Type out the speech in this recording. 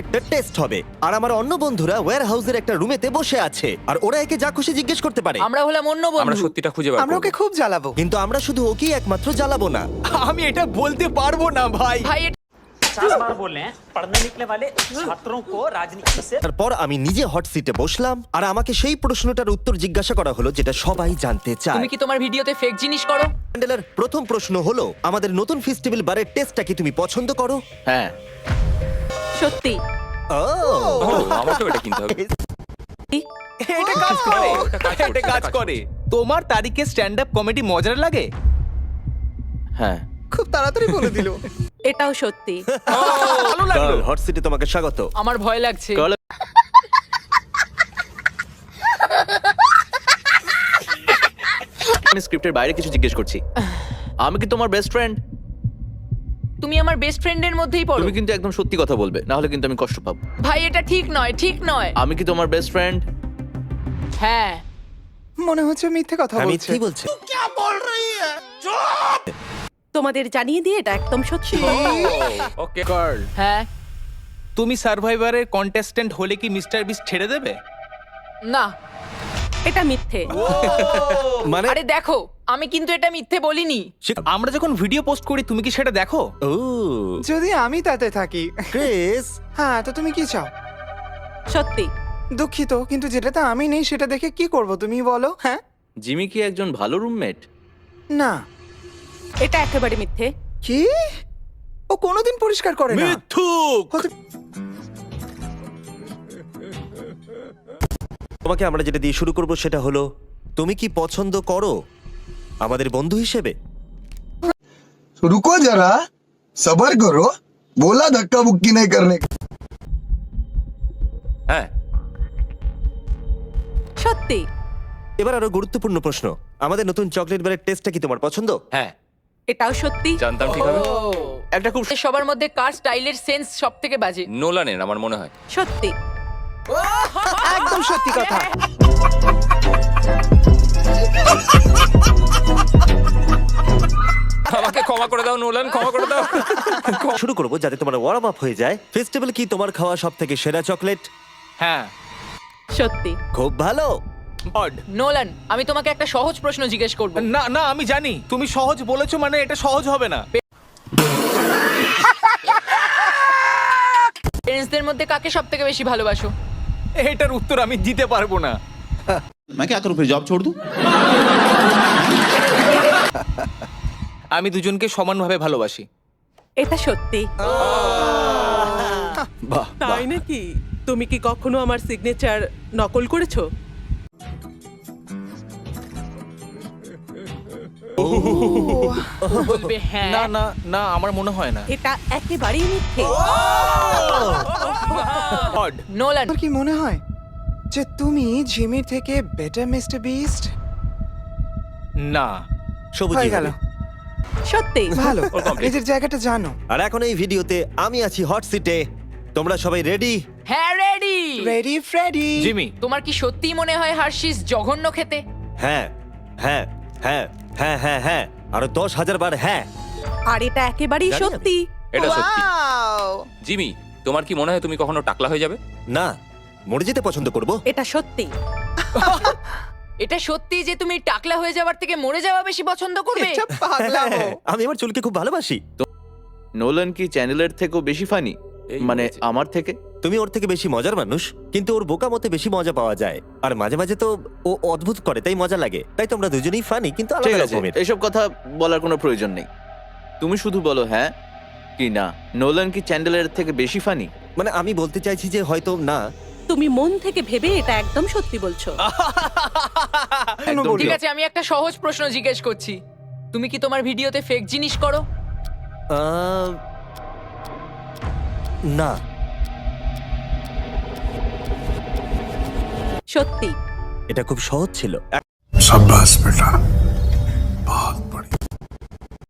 একটা টেস্ট হবে আর আমার অন্য বন্ধুরা ওয়্যার হাউসের একটা রুমেতে বসে আছে আর ওরা একে যা খুশি জিজ্ঞেস করতে পারে। আমরা হলাম অন্য আমরা বন্ধু। সত্যিটা খুঁজে বার আমরা করব। ওকে খুব জ্বালাবো। কিন্তু আমরা শুধু ওকেই একমাত্র জ্বালাবো না। আমি এটা বলতে পারবো না ভাই। ভাই এটা 50 बार बोल रहे हैं पढ़ने निकले वाले छात्रों को राजनीति से তারপর আমি নিজে হট সিটে বসলাম আর আমাকে সেই প্রশ্নটার উত্তর জিজ্ঞাসা করা হলো যেটা সবাই জানতে চায়। তুমি কি তোমার ভিডিওতে ফেক জিনিস করো? চ্যান্ডেলার, প্রথম প্রশ্ন হলো আমাদের নতুন ফেস্টিভ্যাল বারের টেস্টটা কি তুমি পছন্দ করো? হ্যাঁ। সত্যি ও ও, আমাকেও এটা কিনতে হবে। এটা কাজ করে, এটা কাজ করছে, এটা কাজ করে। তোমার তারিখে স্ট্যান্ড আপ কমেডি মজার লাগে? হ্যাঁ। খুব তাড়াতাড়ি বলে দিল। এটাও সত্যি। ভালো লাগলো। হট সিটে তোমাকে স্বাগত। আমার ভয় লাগছে। Girl- আমি স্ক্রিপ্টের বাইরে কিছু জিজ্ঞেস করছি। আমি কি তোমার বেস্ট ফ্রেন্ড? তুমি আমার বেস্ট ফ্রেন্ডের মধ্যেই পড়ো। তুমি কিন্তু একদম সত্যি কথা বলবে, না হলে কিন্তু আমি কষ্ট পাবো। ভাই এটা ঠিক নয়, ঠিক নয়। আমি কি তোমার বেস্ট ফ্রেন্ড? হ্যাঁ। মনে হচ্ছে মিথ্যে কথা আমি বলছে। কি বলছি? তোমাদের জানিয়ে দিয়ে এটা একদম সত্যি। ওকে। গার্ল, হ্যাঁ। তুমি সার্ভাইভারের কন্টেস্ট্যান্ট হলে কি মিস্টার বিস্ট ছেড়ে দেবে? না। এটা মিথ্যে। মানে আরে দেখো, আমি কিন্তু এটা মিথ্যে বলিনি। আমরা যখন ভিডিও পোস্ট করি তুমি কি সেটা দেখো? ও যদি আমি তাতে থাকি। ক্রিস, হ্যাঁ, তো তুমি কি চাও? সত্যি। দুঃখিত, কিন্তু যেটাতে আমি নেই সেটা দেখে কি করব তুমি বলো? হ্যাঁ, জিমি কি একজন ভালো রুমমেট? না। এটা একেবারে মিথ্যে। কি? ও কোনোদিন পরিষ্কার করে না। মিথ্যুক। হতে- তোমাকে আমরা যেটা দিয়ে শুরু করব সেটা হলো তুমি কি পছন্দ করো আমাদের বন্ধু হিসেবে? रुको जरा सबर करो बोला धक्का मुक्की नहीं करने का। হ্যাঁ। সত্যি। এবার আরো গুরুত্বপূর্ণ প্রশ্ন, আমাদের নতুন চকলেট বারের টেস্টটা কি তোমার পছন্দ? হ্যাঁ। এটাও সত্যি। জানতাম ঠিক হবে। একটা খুব সবার মধ্যে কার স্টাইলের সেন্স সবথেকে বাজে? নোলানের আমার মনে হয়। সত্যি। একদম সত্যি কথা। আমাকে ক্ষমা করে দাও নোলান, ক্ষমা করে দাও। শুরু করব যাতে তোমার ওয়ার্ম আপ হয়ে যায়। ফেস্টিভ্যাল কি তোমার খাওয়া সবথেকে সেরা চকলেট? হ্যাঁ। সত্যি। খুব ভালো। অড। নোলান, আমি তোমাকে একটা সহজ প্রশ্ন জিজ্ঞেস করব। না না, আমি জানি তুমি সহজ বলেছো মানে এটা সহজ হবে না। ফ্রেন্ডসদের মধ্যে কাকে সবথেকে বেশি ভালোবাসো? এটার উত্তর আমি দিতে পারবো না। मैं क्या करूं फिर जॉब छोड़ दूं? আমি দুজনকে সমানভাবে ভালোবাসি। এটা সত্যি। বাহ, তাই নাকি? তুমি কি কখনো আমার সিগনেচার নকল করেছো? বলবে হ্যাঁ। না না না, আমার মনে হয় না। এটা একেবারেই মিথ্যে। অড। নোলান, তোমার কি মনে হয় যে তুমি জিমির থেকে বেটার মিস্টার বিস্ট? না। সবুজ হয়ে গেল। সত্যি। ভালো, ওর complete। নিজের জায়গাটা জানো। আর এখন এই ভিডিওতে আমি আছি হট সিটে। তোমরা সবাই রেডি? হ্যাঁ রেডি। Ready Freddie. জিমি, তোমার কি সত্যিই মনে হয় হার্শিস জঘন্য খেতে? হ্যাঁ হ্যাঁ হ্যাঁ হ্যাঁ হ্যাঁ হ্যাঁ আরো 10,000 বার হ্যাঁ। আর এটা একেবারেই জানি আমি। সত্যি। এটা সত্যি। Wow! জিমি, তোমার কি মনে হয় তুমি কখনো টাকলা হয়ে যাবে? না, মরে যেতে পছন্দ করব। এটা সত্যি। এটা সত্যি যে তুমি টাকলা হয়ে যাওয়ার থেকে মরে যাওয়া বেশি পছন্দ করবে? এটা পাগলামো। আমি আমার চুলকে খুব ভালোবাসি। নোলান কি চ্যানেলের থেকেও বেশি ফানি? মানে আমার থেকে? তুমি ওর থেকে বেশি মজার মানুষ, কিন্তু ওর বোকা মতে বেশি মজা পাওয়া যায়। আর মাঝে মাঝে তো ও অদ্ভুত করে, তাই মজা লাগে। তাই তোমরা দুজনেই ফানি, কিন্তু ঠিক আলাদা আছে, রকমের। এসব কথা বলার কোনো প্রয়োজন নেই। তুমি শুধু বলো হ্যাঁ কি না। নোলান কি চ্যান্ডেলের থেকে বেশি ফানি? মানে আমি বলতে চাইছি যে হয়তো না। তুমি মন থেকে ভেবে এটা একদম সত্যি বলছো। একদম বললো? ঠিক আছে, আমি একটা সহজ প্রশ্ন জিজ্ঞেস করছি। তুমি কি তোমার ভিডিওতে ফেক জিনিস করো? না। সত্যি। এটা খুব সহজ ছিল। शाबाश बेटा